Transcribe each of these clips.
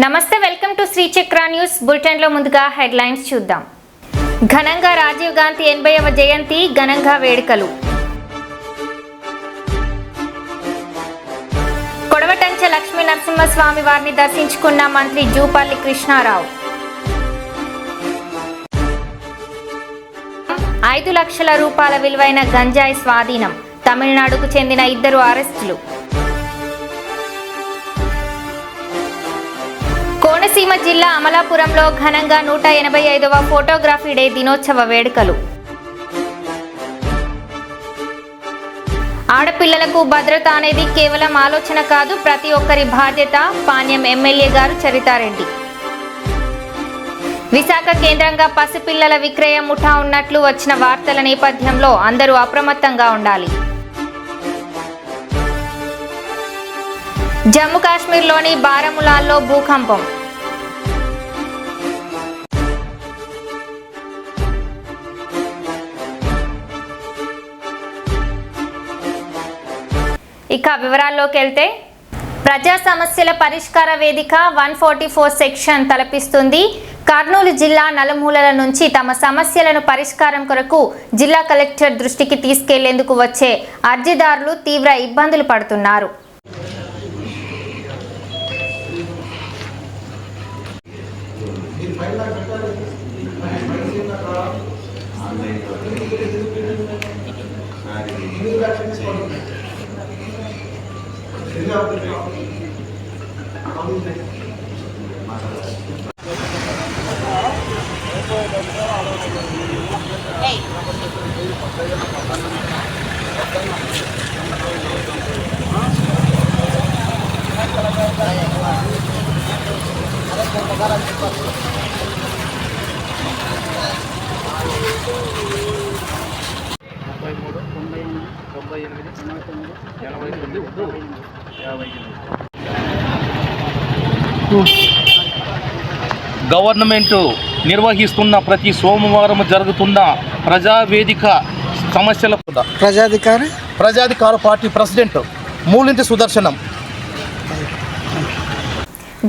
నమస్తే, welcome to Shri చక్ర news bulletin లో ముందుగా హెడ్లైన్స్ చూద్దాం. ఘనంగా రాజీవ్ గాంధీ 80వ జయంతి ఘనంగా వేడుకలు. కొడవటంచ లక్ష్మీ నరసింహస్వామి వారిని దర్శించుకున్న మంత్రి జూపల్లి కృష్ణారావు. 5 లక్షల రూపాయల విలువైన గంజాయి స్వాధీనం. తమిళనాడుకు చెందిన 2 అరెస్టులు. కోనసీమ జిల్లా అమలాపురంలో ఘనంగా 185వ ఫోటోగ్రఫీ డే దినోత్సవ వేడుకలు. ఆడపిల్లలకు భద్రత అనేది కేవలం ఆలోచన కాదు, ప్రతి ఒక్కరి బాధ్యత. పాణ్యం ఎమ్మెల్యే గారు చరితారెడ్డి. విశాఖ కేంద్రంగా పసిపిల్లల విక్రయ ముఠా ఉన్నట్లు వచ్చిన వార్తల నేపథ్యంలో అందరూ అప్రమత్తంగా ఉండాలి. జమ్మూ కాశ్మీర్లోని బారాములాలో భూకంపం. ఇక వివరాల్లోకి వెళ్తే, ప్రజా సమస్యల పరిష్కార వేదిక 144 సెక్షన్ తలపిస్తుంది. కర్నూలు జిల్లా నలుమూలల నుంచి తమ సమస్యలను పరిష్కారం కొరకు జిల్లా కలెక్టర్ దృష్టికి తీసుకెళ్లేందుకు వచ్చే అర్జీదారులు తీవ్ర ఇబ్బందులు పడుతున్నారు. గవర్నమెంట్ నిర్వహిస్తున్న ప్రతి సోమవారం జరుగుతున్న ప్రజావేదిక సమస్యల ప్రజాధికార పార్టీ ప్రెసిడెంట్ మూలింటి సుదర్శనం.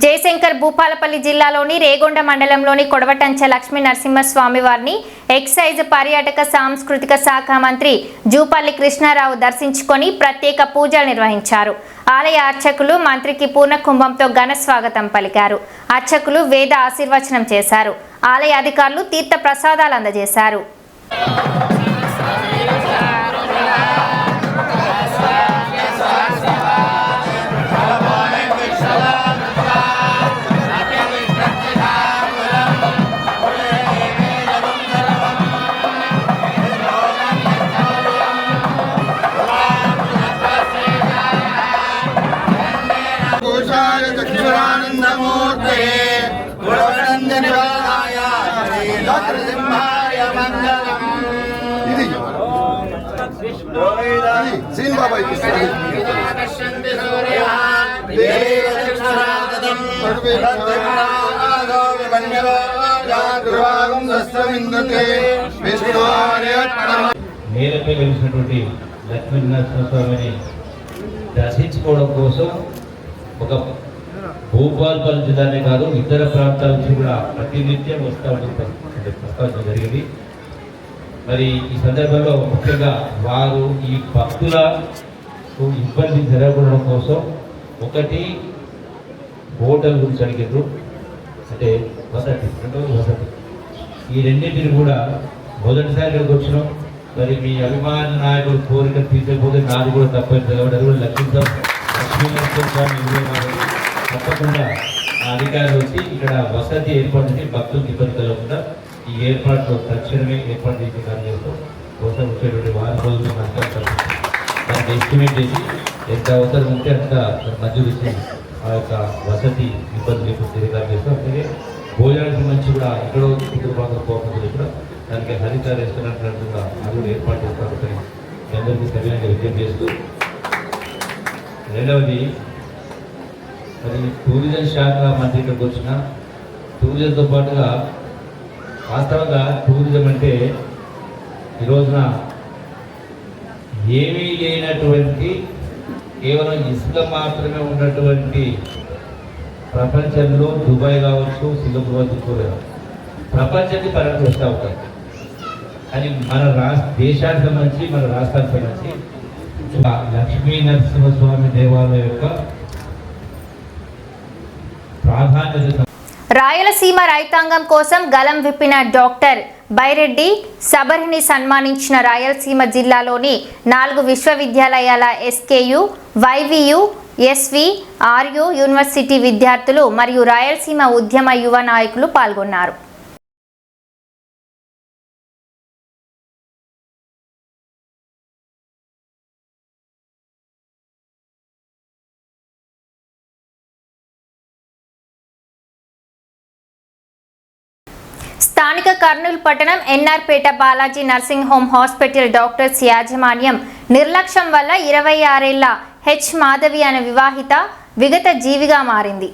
జయశంకర్ భూపాలపల్లి జిల్లాలోని రేగొండ మండలంలోని కొడవటంచ లక్ష్మీ నరసింహస్వామి వారిని ఎక్సైజ్ పర్యాటక సాంస్కృతిక శాఖ మంత్రి జూపల్లి కృష్ణారావు దర్శించుకొని ప్రత్యేక పూజలు నిర్వహించారు. ఆలయ అర్చకులు మంత్రికి పూర్ణ కుంభంతో ఘన స్వాగతం పలికారు. అర్చకులు వేద ఆశీర్వచనం చేశారు. ఆలయ అధికారులు తీర్థ ప్రసాదాలు అందజేశారు. నేలపై వెలిసినటువంటి లక్ష్మీ నరసింహస్వామిని దర్శించుకోవడం కోసం ఒక భూపాలపల్లి జిల్లానే కాదు, ఇతర ప్రాంతాల నుంచి కూడా ప్రతినిత్యం వస్తూ ఉంటుంది ప్రస్తావించడం జరిగింది. మరి ఈ సందర్భంలో ముఖ్యంగా వారు ఈ భక్తులకు ఇబ్బంది జరగడం కోసం ఒకటి హోటల్ గురించి అడిగారు, అంటే వసతి, రెండవది వసతి. ఈ రెండింటిని కూడా మొదటిసారి వచ్చినాం. మరి మీ అభిమాన నాయకుడు కోరిక తీసేపోతే నాది కూడా తప్పని లక్ష్మీనరసింహస్వామి తప్పకుండా ఆ అధికారులు వచ్చి ఇక్కడ వసతి ఏర్పాటు చేసి భక్తులకు ఇబ్బంది కలగకుండా ఈ ఏర్పాట్లు తక్షణమే ఏర్పాటు చేసి కార్యక్రమం కోసం వచ్చేటువంటి వారం రోజులు దాన్ని ఎస్టిమేట్ చేసి ఎంత అవసరం ఉంటే అంత మంజూరు ఇచ్చి ఆ యొక్క వసతి ఇబ్బందులు తెలియకారం చేస్తాం. అలాగే భోజనానికి మంచి కూడా ఎక్కడో కుటుంబాలు పోకుండా కూడా దానికి హరిత రెస్టారెంట్ కూడా అది కూడా ఏర్పాటు చేస్తామని అందరికీ సవ్యంగా విజ్ఞప్తి చేస్తూ, రెండవది మరి టూరిజం శాఖ మంత్రి ఇక్కడికి వచ్చిన టూరిజంతో పాటుగా వాస్తవంగా టూరిజం అంటే ఈ రోజున ఏమీ లేనటువంటి కేవలం ఇసుక మాత్రమే ఉన్నటువంటి ప్రపంచంలో దుబాయ్ కావచ్చు, సింగపూర్ కావచ్చు, ప్రపంచానికి పర్యటన వస్తూ ఉంటాయి. కానీ మన దేశానికి సంబంధించి, మన రాష్ట్రానికి సంబంధించి లక్ష్మీ నరసింహస్వామి దేవాలయం యొక్క ప్రాధాన్యత. రాయలసీమ రైతాంగం కోసం గలం విప్పిన డాక్టర్ బైరెడ్డి సబర్ని సన్మానించిన రాయలసీమ జిల్లాలోని 4 విశ్వవిద్యాలయాల ఎస్కేయు, వైవియు, ఎస్వి, ఆర్యు యూనివర్సిటీ విద్యార్థులు మరియు రాయలసీమ ఉద్యమ యువ నాయకులు పాల్గొన్నారు. స్థానిక కర్నూలు పట్టణం NR Peta Balaji nursing home hospital doctors యాజమాన్యం నిర్లక్ష్యం వల్ల 26 ఏళ్ల హెచ్ మాధవి అనే వివాహిత విగత జీవిగా మారింది.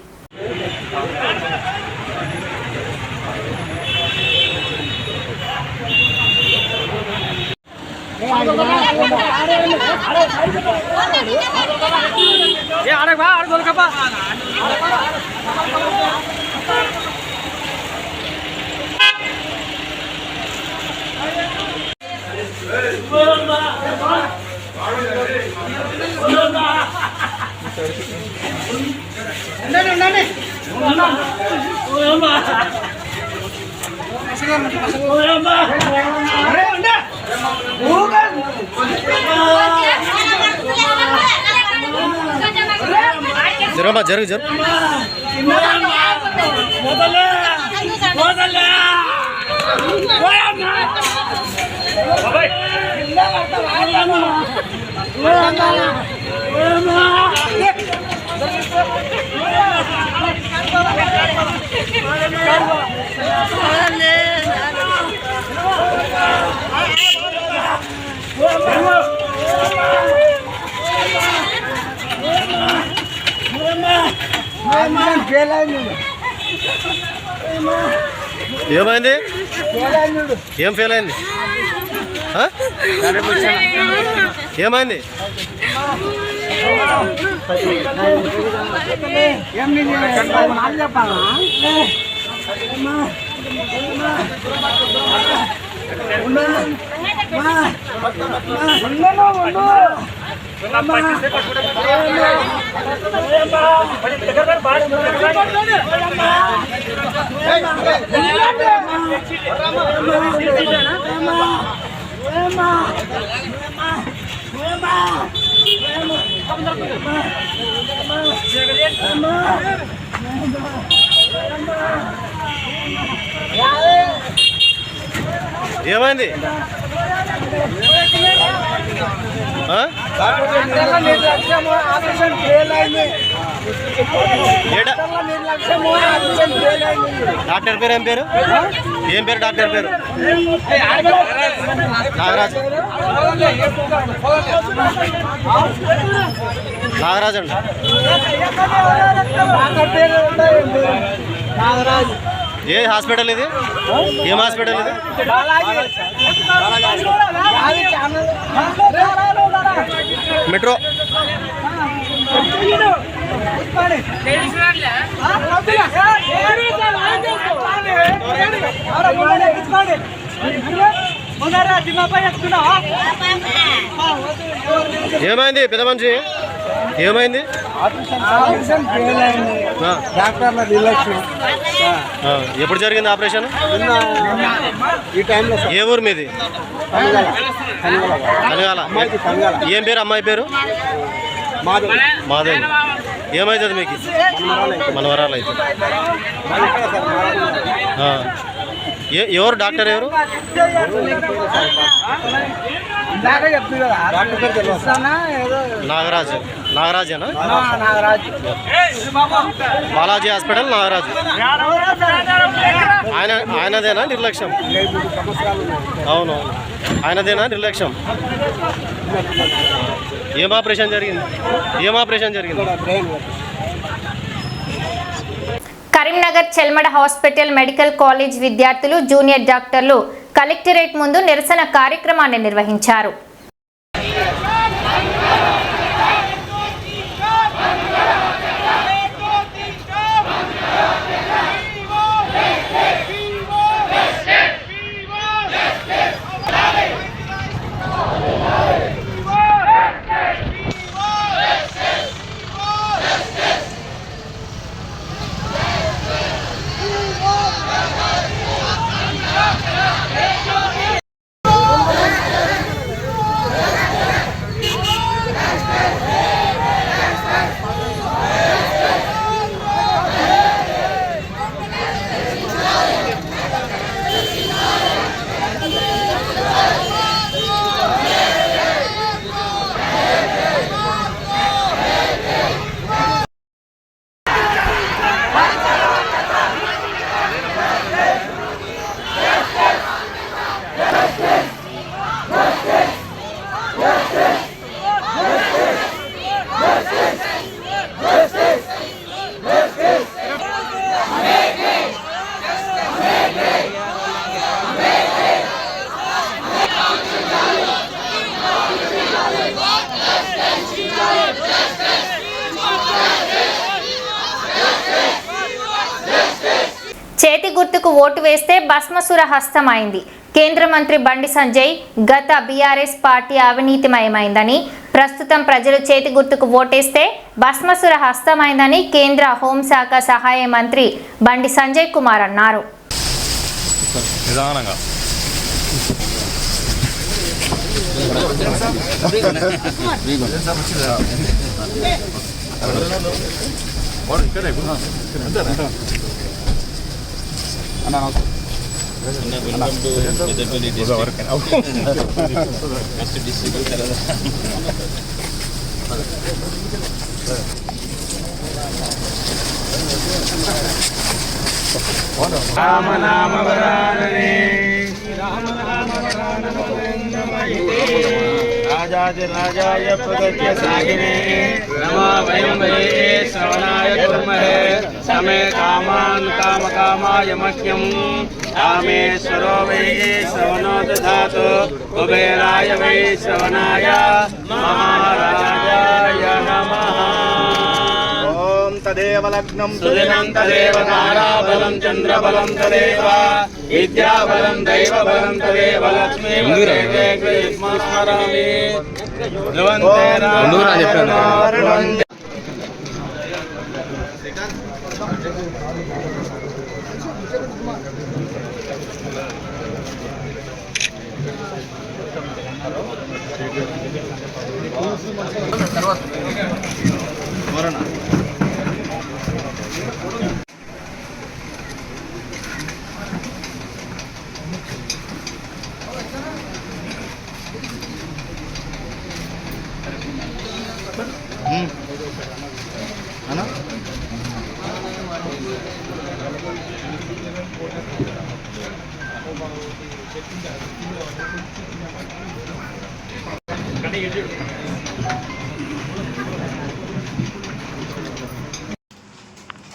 జరుగు ఏమైంది? ఏం ఫెయిల్ అయింది? ఏమైంది? ఏమైంది? డాక్టర్ పేరు ఏం పేరు? ఏం పేరు డాక్టర్ పేరు? నాగరాజు. నాగరాజు అండి. ఏ హాస్పిటల్ ఇది? ఏం హాస్పిటల్ ఇది? మెట్రో. ఏమైంది పెద్ద మనిషి? ఏమైంది? ఎప్పుడు జరిగింది ఆపరేషన్? ఏ ఊరు మీది? కనగాల. ఏం పేరు అమ్మాయి పేరు? మాధవి. ఏమవుతుంది మీకు? మనవరాలు అయితే. ఎవరు డాక్టర్? ఎవరు? నాగరాజు. నాగరాజేనా? బాలాజీ హాస్పిటల్ నాగరాజు. ఆయనదేనా నిర్లక్ష్యం? అవును, ఆయనదేనా నిర్లక్ష్యం? ఏం ఆపరేషన్ జరిగింది? ఏం ఆపరేషన్ జరిగింది? Karimnagar Chelmeda hospital medical college విద్యార్థులు, జూనియర్ డాక్టర్లు కలెక్టరేట్ ముందు నిరసన కార్యక్రమాన్ని నిర్వహించారు. గుర్తుకు ఓటు వేస్తే భస్మసుర హస్తమైంది. కేంద్ర మంత్రి బండి సంజయ్ గత బీఆర్ఎస్ పార్టీ అవినీతిమయమైందని, ప్రస్తుతం ప్రజలు చేతి గుర్తుకు ఓటేస్తే భస్మసుర హస్తమైందని కేంద్ర హోంశాఖ సహాయ మంత్రి బండి సంజయ్ కుమార్ అన్నారు. राजाय प्रदत्य सागिने नमा वयं वै श्रवणाय कुर्महे समे कामान् कामकामाय मह्यं कामेश्वरो वै श्रवणो दधातु कुबेराय वै श्रवणाय महाराजाय नमः। तदेव लग्नं सुदिनं तदेव ताराबलं चन्द्रबलं तदेव विद्याबलं दैवबलं तदेव लक्ष्मीबलं स्मरामि ध्रुवन्ते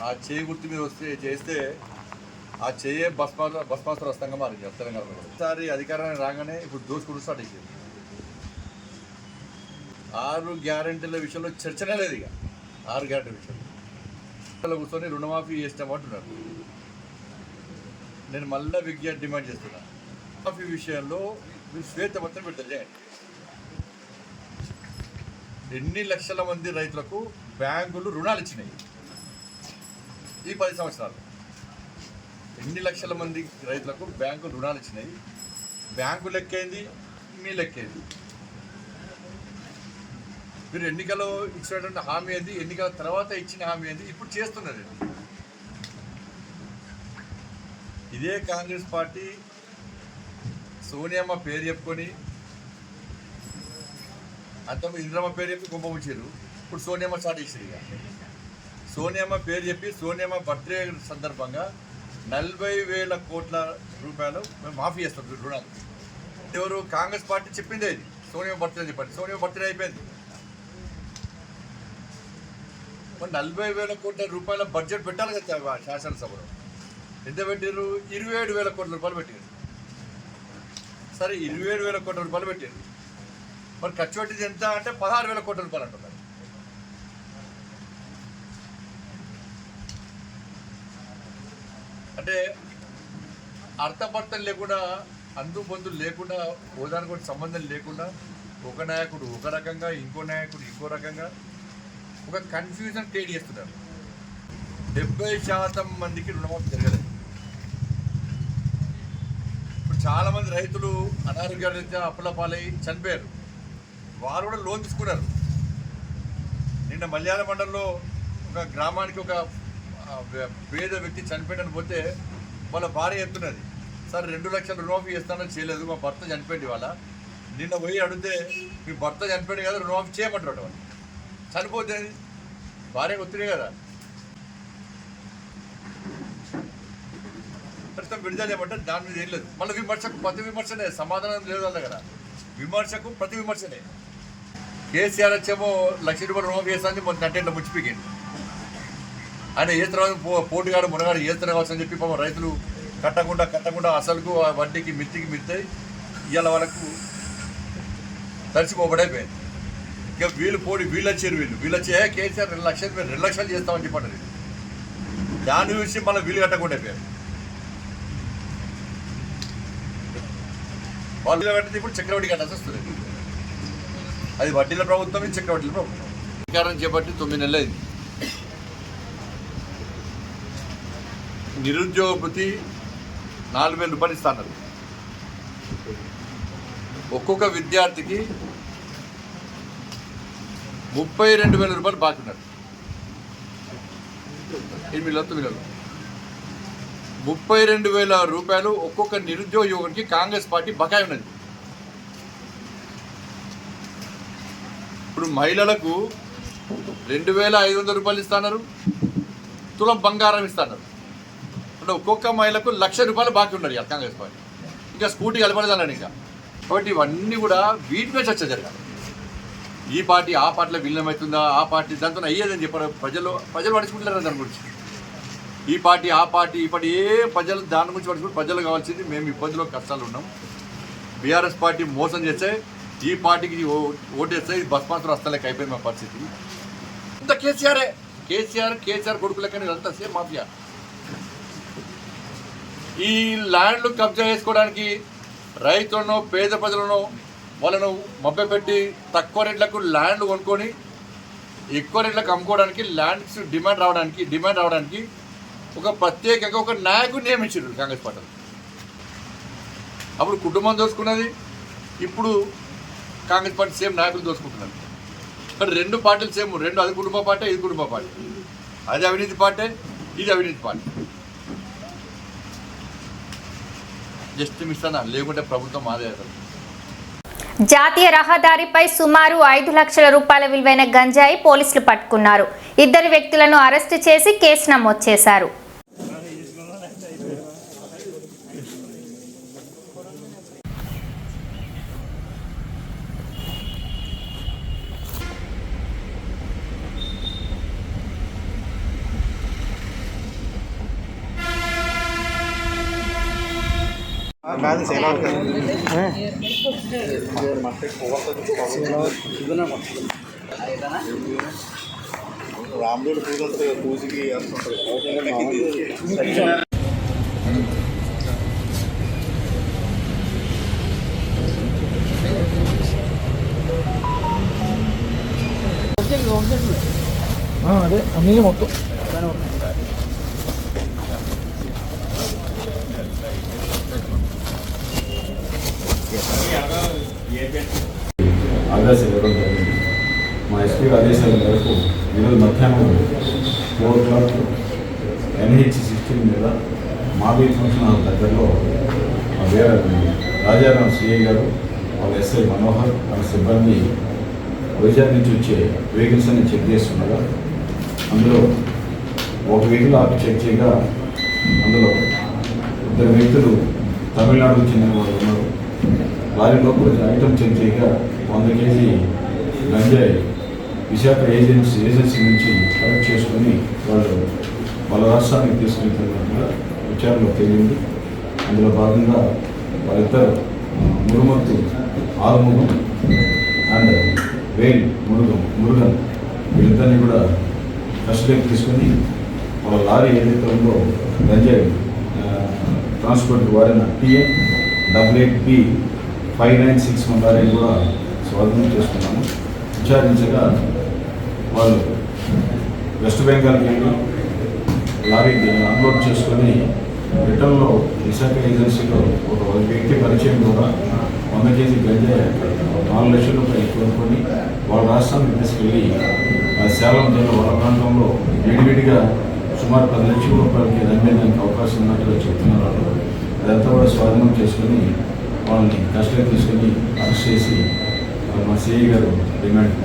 ఆ చేయి గుర్తు మీద చేస్తే ఆ చేయే భస్మాసుర వస్తంగా మారింది తెలంగాణలో. ఒకసారి అధికారాన్ని రాగానే ఇప్పుడు దోసుకుంటూ స్టార్ట్ అయ్యింది. 6 గ్యారెంటీల విషయంలో చర్చనే లేదు. ఇక 6 గ్యారెంటీల విషయంలో కూర్చొని రుణమాఫీ చేస్తామంటున్నారు. నేను మళ్ళీ విజ్ఞప్తి డిమాండ్ చేస్తున్నా, రుణమాఫీ విషయంలో మీరు శ్వేతపత్రం పెడతారు చేయండి. ఎన్ని లక్షల మంది రైతులకు బ్యాంకులు రుణాలు ఇచ్చినాయి ఈ 10 సంవత్సరాలు? ఎన్ని లక్షల మంది రైతులకు బ్యాంకులు రుణాలు ఇచ్చినాయి? బ్యాంకు లెక్కేంది, మీ లెక్కేంది? మీరు ఎన్నికల్లో ఇచ్చినటువంటి హామీ ఏంది, ఎన్నికల తర్వాత ఇచ్చిన హామీ ఏంది, ఇప్పుడు చేస్తున్నది. ఇదే కాంగ్రెస్ పార్టీ సోనియమ్మ పేరు చెప్పుకొని, అంత ఇంద్రమ్మ పేరు చెప్పి కుంభముచ్చారు. ఇప్పుడు సోనియమ్మ స్టార్ట్ చేసారు. ఇక సోనియమ్మ పేరు చెప్పి సోనియమ్మ బర్త్డే సందర్భంగా 40,000 కోట్ల రూపాయలు మేము మాఫీ చేస్తాం రుణాలు. ఎవరు? కాంగ్రెస్ పార్టీ చెప్పిందే ఇది. సోనియమ్మ బర్త్డే చెప్పండి, సోనియమ్మ బర్త్డే అయిపోయింది. మరి 40,000 కోట్ల రూపాయల బడ్జెట్ పెట్టాలి కదా శాసనసభలో. ఎంత పెట్టారు? 27,000 కోట్ల రూపాయలు పెట్టారు. సరే, 27,000 కోట్ల రూపాయలు పెట్టారు. మరి ఖర్చు పెట్టింది ఎంత అంటే 16,000 కోట్ల రూపాయలు అంటున్నారు. అంటే అర్థపర్థం లేకుండా, అందుబందులు లేకుండా, హోదానికి కూడా సంబంధం లేకుండా, ఒక నాయకుడు ఒక రకంగా, ఇంకో నాయకుడు ఇంకో రకంగా ఒక కన్ఫ్యూజన్ క్రియేట్ చేస్తున్నారు. 70% మందికి రుణమాఫీ జరగలేదు. ఇప్పుడు చాలామంది రైతులు అనారోగ్యాల రీత్యా అప్పుల పాలై చనిపోయారు. వారు కూడా లోన్ తీసుకున్నారు. నిన్న మల్యాల మండలంలో ఒక గ్రామానికి ఒక పేద వ్యక్తి చనిపోయాడని పోతే వాళ్ళ భార్య చెప్తున్నది, సార్ 2 లక్షలు రుణమాఫీ చేస్తానని చేయలేదు, మా భర్త చనిపోయింది. వాళ్ళ నిన్న పోయి అడిగితే మీ భర్త చనిపోయింది కదా, రుణమాఫీ చేయమంటారు. వాళ్ళు చనిపోతే భార్యకు ఒత్తిడి కదా. ప్రస్తుతం విడుదల చేయమంటే దాని మీద ఏం లేదు. మళ్ళీ విమర్శకు ప్రతి విమర్శనే, సమాధానం లేదు వాళ్ళ కదా. విమర్శకు ప్రతి విమర్శనే. కేసీఆర్ వచ్చేమో 1,00,000 రూపాయలు రుణమాఫీ చేస్తానని మొన్న నట్టేట్లో ముచ్చిపోయింది. ఆయన ఏ తర్వాత పోటీగాడు మునగాడు ఏతర కావచ్చు అని చెప్పి పాపం రైతులు కట్టకుండా అసలుకు వడ్డీకి మిత్తికి మిత్తాయి. ఇవాళ వాళ్ళకు తడిచిపోబడైపోయింది. ఇక వీళ్ళు వచ్చారు. వీళ్ళు వచ్చే కేసీఆర్ 2 లక్షలు చేస్తామని చెప్పండి. దాని విషయం మళ్ళీ వీళ్ళు కట్టకుండా అయిపోయారు. వాళ్ళు కట్టింది ఇప్పుడు చక్రవడ్డీ కట్టాల్సి వస్తుంది. అది వడ్డీల ప్రభుత్వం, ఇది చక్రవడ్డీల ప్రభుత్వం. అధికారం చేపట్టి 9 నెలలు అయింది. నిరుద్యోగ భృతి 4,000 రూపాయలు ఇస్తున్నారు. ఒక్కొక్క విద్యార్థికి 32,000 రూపాయలు బాకీ ఉన్నారు. 8 నెలలు 9 నెలలు 32,000 రూపాయలు ఒక్కొక్క నిరుద్యోగ యువకుడికి కాంగ్రెస్ పార్టీ బకాయి ఉన్నది. ఇప్పుడు మహిళలకు 2,500 రూపాయలు ఇస్తున్నారు, తులం బంగారం ఇస్తున్నారు. అంటే ఒక్కొక్క మహిళకు 1,00,000 రూపాయలు బాకీ ఉన్నారు ఇక కాంగ్రెస్ పార్టీ. ఇంకా స్కూటీ కలపడదానని ఇంకా. కాబట్టి ఇవన్నీ కూడా వీటిపై చర్చ జరగాలి. ఈ పార్టీ ఆ పార్టీలో విలీనమవుతుందా, ఆ పార్టీ దాంతో అయ్యేదని చెప్పారు. ప్రజలు పట్టించుకుంటారు దాని గురించి. ఈ పార్టీ ఆ పార్టీ ఈ పార్టీ ఏ ప్రజలు దాని గురించి పట్టించుకుంటే ప్రజలు కావాల్సింది మేము ఇబ్బందులో కష్టాలు ఉన్నాం. బీఆర్ఎస్ పార్టీ మోసం చేస్తే ఈ పార్టీకి ఓటేస్తే ఇది బస్మాత్రం వస్తలేక అయిపోయింది మా పరిస్థితి. ఇంత కేసీఆర్ కొడుకు లెక్క ఇదంతా సేమ్ మాఫియా. ఈ ల్యాండ్లు కబ్జా చేసుకోవడానికి రైతులను పేద ప్రజలను వాళ్ళను మభ్యపెట్టి తక్కువ రేట్లకు ల్యాండ్లు కొనుక్కొని ఎక్కువ రేట్లకు అమ్ముకోవడానికి ల్యాండ్స్ డిమాండ్ రావడానికి ఒక ప్రత్యేకంగా ఒక నాయకుడు నియమించారు కాంగ్రెస్ పార్టీ. అప్పుడు కుటుంబం దోచుకున్నది, ఇప్పుడు కాంగ్రెస్ పార్టీ సేమ్ నాయకులు దోచుకుంటున్నారు. కానీ 2 పార్టీలు సేమ్, అది కుటుంబ పార్టీ, ఇది కుటుంబ పార్టీ. అది అవినీతి పార్టీ, ఇది అవినీతి పార్టీ. జస్ట్ మిస్తానా లేకుంటే ప్రభుత్వం ఆదాయం. జాతీయ రహదారిపై సుమారు 5 లక్షల రూపాయల విలువైన గంజాయి పోలీసులు పట్టుకున్నారు. 2 వ్యక్తులను అరెస్టు చేసి కేసు నమోదు చేశారు. రాముడు పూజంతో పూజకి అదే అన్నీ మొత్తం ఆదేశాలు ఇవ్వడం జరిగింది. మా ఎస్పీ ఆదేశాల మేరకు ఈరోజు మధ్యాహ్నం 4 o'clock NH16 మీద మాబీ ఫంక్షన్ హాల్ దగ్గరలో రాజారాం సిఐ గారు, వాళ్ళ ఎస్ఐ మనోహర్, వాళ్ళ సిబ్బంది వైజాగ్ నుంచి వచ్చే వెహికల్స్ అన్ని చెక్ చేస్తుండగా అందులో ఒక వెహికల్ ఆపి చెక్ చేయగా అందులో 2 వ్యక్తులు తమిళనాడుకు చెందిన వాళ్ళు ఉన్నారు. వారి లోపల ఐటమ్ చెక్ చేయగా 100 kg గంజాయి విశాఖ ఏజెన్సీ నుంచి కలెక్ట్ చేసుకొని వాళ్ళ రాష్ట్రానికి తీసుకెళ్తున్నట్టుగా విచారణలో తేలింది. అందులో భాగంగా వాళ్ళిద్దరు మురుమత్తు ఆరుముఖం అండ్ వేల్ మురుగన్ వీళ్ళిద్దరిని కూడా కస్టడీకి తీసుకొని వాళ్ళ లారీ ఏదైతే ఉందో గంజాయి ట్రాన్స్పోర్ట్ వాడిన TN88B 5961 లారీని కూడా స్వాధీనం చేసుకున్నాము. విచారించగా వాళ్ళు వెస్ట్ బెంగాల్కి వెళ్ళి లారీ అన్లోడ్ చేసుకొని రిటర్న్లో విశాఖ ఏజెన్సీలో ఒక వ్యక్తి పరిచయం కూడా 100 kg గంజాయి 4 లక్షల రూపాయలు కొనుక్కొని వాళ్ళ రాష్ట్రానికి తీసుకెళ్ళి సేలం జిల్లా వాళ్ళ ప్రాంతంలో విడివిడిగా సుమారు 10 లక్షల రూపాయలకి అమ్మేదానికి అవకాశం ఉన్నట్టుగా చెప్తున్నారు. అదంతా కూడా స్వాధీనం చేసుకొని వాళ్ళని కస్టడీ తీసుకొని అరెస్ట్ చేసి మా సిఐ గారు డిమాండ్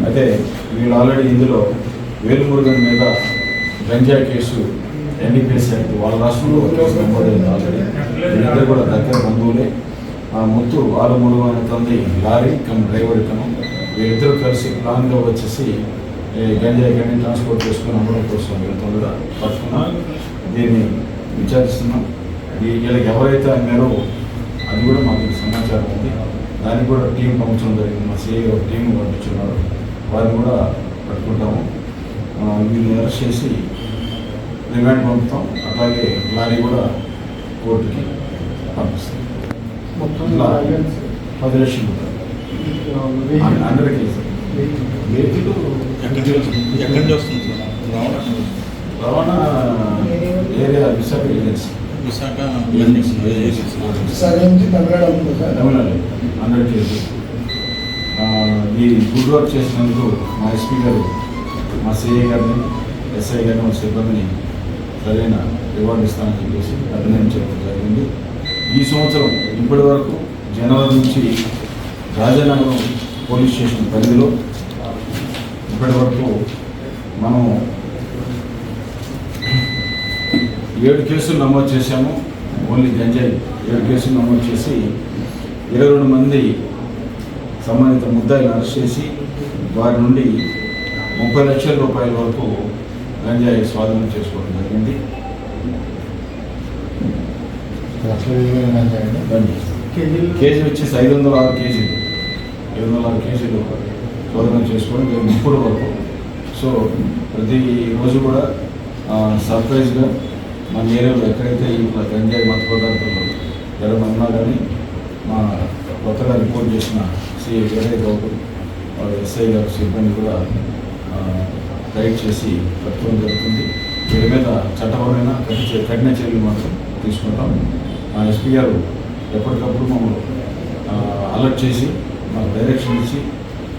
అయితే వీళ్ళు ఆల్రెడీ ఇందులో వేలుమురుగన్ మీద గంజాయి కేసు NDPS యాక్ట్ వాళ్ళ రాష్ట్రంలో కేసు నమోదైంది ఆల్రెడీ. వీళ్ళిద్దరు కూడా దగ్గర బంధువులే. ముత్తు ఆరుమురుగు అనే తండ్రి లారీ డ్రైవర్ ఇతను. వీళ్ళిద్దరూ కలిసి ప్లాన్గా వచ్చేసి గంజాయి కానీ ట్రాన్స్పోర్ట్ చేసుకుని అమ్మడం కోసం వీళ్ళతో పట్టుకున్నాం. దీన్ని విచారిస్తున్నాం. వీళ్ళకి ఎవరైతే అమ్మారో అది కూడా మాకు సమాచారం ఉంది. దానికి కూడా టీం పంపించడం జరిగింది. మా సిఐ టీం పంపించున్నారు. వారిని కూడా పట్టుకుంటాము. వీళ్ళని అరెస్ట్ చేసి రిమాండ్ పంపుతాం. అట్లాగే లారీ కూడా కోర్టుకి పంపిస్తుంది. ఇలా 10 లక్షలు ఉంటాయి 100 కేసు వెహికల్ ఎక్కడి నుంచి వస్తుంది రవాణా area Visakha agency Visakha Tamil Nadu 100 KG. ఈ గుడ్ వర్క్ చేసినందుకు మా ఎస్పీ గారు, మా సిఐ గారిని, ఎస్ఐ గారిని, మా సిబ్బందిని సరైన రివార్డు ఇస్తానని చెప్పేసి అభినందించడం జరిగింది. ఈ సంవత్సరం ఇప్పటి వరకు జనవరి నుంచి రాజానగరం పోలీస్ స్టేషన్ పరిధిలో ఇప్పటి వరకు మనం 7 కేసులు నమోదు చేశాము. ఓన్లీ గంజాయి 7 కేసులు నమోదు చేసి 22 మంది సంబంధిత ముద్దాయిలను అరెస్ట్ చేసి వారి నుండి 30 లక్షల రూపాయల వరకు గంజాయి స్వాధీనం చేసుకోవడం జరిగింది. కేజీ వచ్చేసి 506 కేజీలు 506 కేజీలు స్వాధీనం చేసుకోవడం జరిగింది ఇప్పుడు వరకు. సో ప్రతి రోజు కూడా సర్ప్రైజ్గా మన ఏరియాలో ఎక్కడైతే ఇట్లా గంజాయి మత్తు పదార్థాలు జరగమన్నా కానీ మా కొత్తగా రిపోర్ట్ చేసిన సిఐ వేరే గౌరవ్ ఎస్ఐ గారు సిబ్బంది కూడా రైడ్ చేసి పట్టుకోవడం జరుగుతుంది. వీరి మీద చట్టపరమైన కఠిన చర్యలు మాత్రం తీసుకుంటాం. మా ఎస్పీ గారు ఎప్పటికప్పుడు మమ్మల్ని అలర్ట్ చేసి మాకు డైరెక్షన్ ఇచ్చి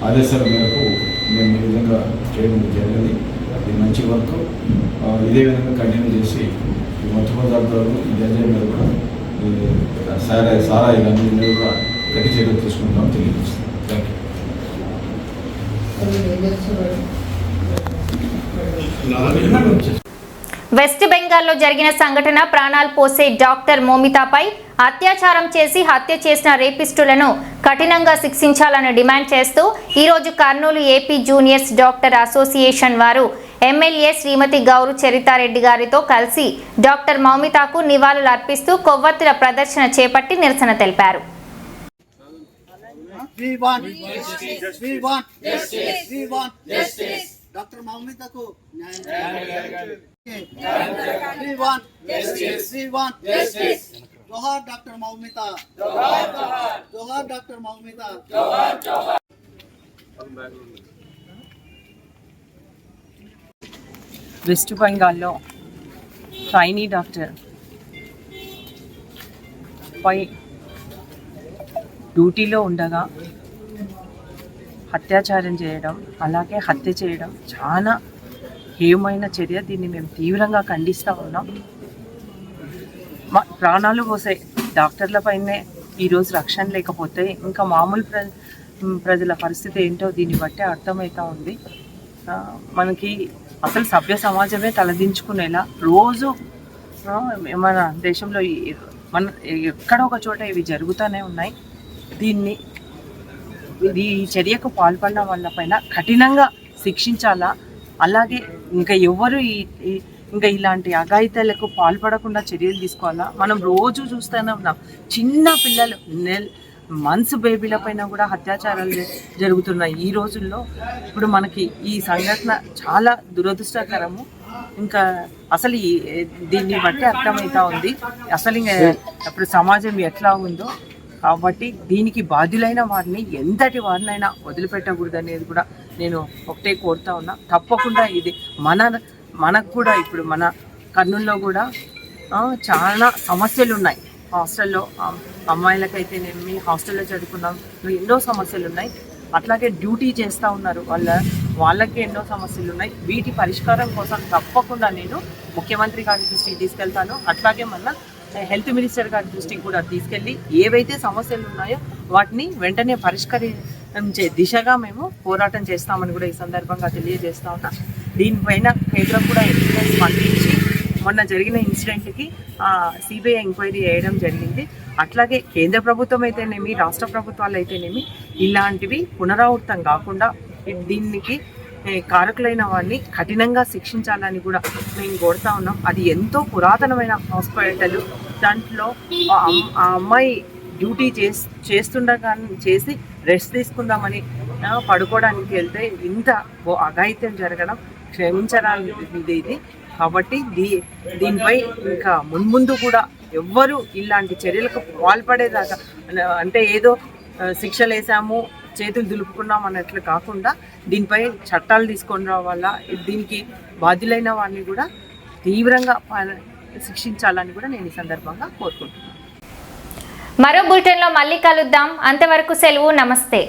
ఆదేశాల మేరకు మేము ఈ విధంగా చేయడం జరిగింది. ఇది మంచి వర్క్. ఇదే విధంగా కంటిన్యూ చేసి ఈ మత్తు పదార్థాలు ఈ గంజాయి మీద కూడా సారాయి కానీ మీద కూడా గట్టి చర్యలు తీసుకుంటాం తెలియజేస్తాం. Thank you. వెస్ట్ బెంగాల్లో జరిగిన సంఘటన ప్రాణాలు పోసే డాక్టర్ మౌమితాపై అత్యాచారం చేసి హత్య చేసిన రేపిస్టులను కఠినంగా శిక్షించాలని డిమాండ్ చేస్తూ ఈరోజు Kurnool AP juniors doctor association వారు ఎమ్మెల్యే శ్రీమతి గౌరు చరితారెడ్డి గారితో కలిసి డాక్టర్ మౌమితాకు నివాళులు అర్పిస్తూ కొవ్వొత్తుల ప్రదర్శన చేపట్టి నిరసన తెలిపారు. డాక్టర్ మౌమితాకు జోహార్ డాక్టర్ మౌమిత, జోహార్ డాక్టర్ మౌమిత. వెస్ట్ బెంగాల్లో ట్రైనీ డాక్టర్ పై డ్యూటీలో ఉండగా అత్యాచారం చేయడం, అలాగే హత్య చేయడం చాలా హేయమైన చర్య. దీన్ని మేము తీవ్రంగా ఖండిస్తూ ఉన్నాం. ప్రాణాలు పోసే డాక్టర్లపైనే ఈరోజు రక్షణ లేకపోతే ఇంకా మామూలు ప్రజల పరిస్థితి ఏంటో దీన్ని బట్టే అర్థమవుతూ ఉంది. మనకి అసలు సభ్య సమాజమే తలదించుకునేలా రోజు మన దేశంలో మన ఎక్కడో ఒక చోట ఇవి జరుగుతూనే ఉన్నాయి. ఈ చర్యకు పాల్పడిన వాళ్ళపైన కఠినంగా శిక్షించాలా. అలాగే ఇంకా ఎవరు ఇంకా ఇలాంటి అఘాయిత్యాలకు పాల్పడకుండా చర్యలు తీసుకోవాలా. మనం రోజు చూస్తూనే ఉన్నాం, చిన్న పిల్లలు మంత్స్ బేబీల పైన కూడా అత్యాచారాలు జరుగుతున్నాయి ఈ రోజుల్లో. ఇప్పుడు మనకి ఈ సంఘటన చాలా దురదృష్టకరము. ఇంకా అసలు దీన్ని బట్టి అర్థమవుతా ఉంది అసలు ఇంకా ఇప్పుడు సమాజం ఎట్లా ఉందో. కాబట్టి దీనికి బాధ్యులైన వారిని ఎంతటి వారినైనా వదిలిపెట్టకూడదు అనేది కూడా నేను ఒకటే కోరుతా ఉన్నా. తప్పకుండా ఇది మనకు కూడా ఇప్పుడు మన కర్నూలులో కూడా చాలా సమస్యలు ఉన్నాయి. హాస్టల్లో అమ్మాయిలకైతేనేమి హాస్టల్లో చదువుకున్నాం ఎన్నో సమస్యలు ఉన్నాయి. అట్లాగే డ్యూటీ చేస్తూ ఉన్నారు వాళ్ళకి ఎన్నో సమస్యలు ఉన్నాయి. వీటి పరిష్కారం కోసం తప్పకుండా నేను ముఖ్యమంత్రి గారి దృష్టికి తీసుకెళ్తాను. అట్లాగే మన హెల్త్ మినిస్టర్ గారి దృష్టికి కూడా తీసుకెళ్ళి ఏవైతే సమస్యలు ఉన్నాయో వాటిని వెంటనే పరిష్కరించే దిశగా మేము పోరాటం చేస్తామని కూడా ఈ సందర్భంగా తెలియజేస్తా ఉన్నా. దీనిపైన కేంద్రం కూడా ఎంపీగా స్పందించి మొన్న జరిగిన ఇన్సిడెంట్కి సిబిఐ ఎంక్వైరీ చేయడం జరిగింది. అట్లాగే కేంద్ర ప్రభుత్వం అయితేనేమి రాష్ట్ర ప్రభుత్వాలు అయితేనేమి ఇలాంటివి పునరావృతం కాకుండా దీనికి కారకులైన వారిని కఠినంగా శిక్షించాలని కూడా మేము కోరుతా ఉన్నాం. అది ఎంతో పురాతనమైన హాస్పిటల్. దాంట్లో ఆ అమ్మాయి డ్యూటీ చేసి రెస్ట్ తీసుకుందామని పడుకోవడానికి వెళ్తే ఇంత అఘాయిత్యం జరగడం క్షమించడానికి ఇది. కాబట్టి దీనిపై ఇంకా మున్ముందు కూడా ఎవ్వరూ ఇలాంటి చర్యలకు పాల్పడేదాకా అంటే ఏదో శిక్షలు వేసాము చేతులు దులుపుకున్నాం అన్నట్లు కాకుండా దీనిపై చట్టాలు తీసుకొని రావాలా, దీనికి బాధ్యులైన వారిని కూడా తీవ్రంగా శిక్షించాలని కూడా నేను ఈ సందర్భంగా కోరుకుంటున్నాను. మరో బులెటిన్లో మళ్ళీ కలుద్దాం. అంతవరకు సెలవు. నమస్తే.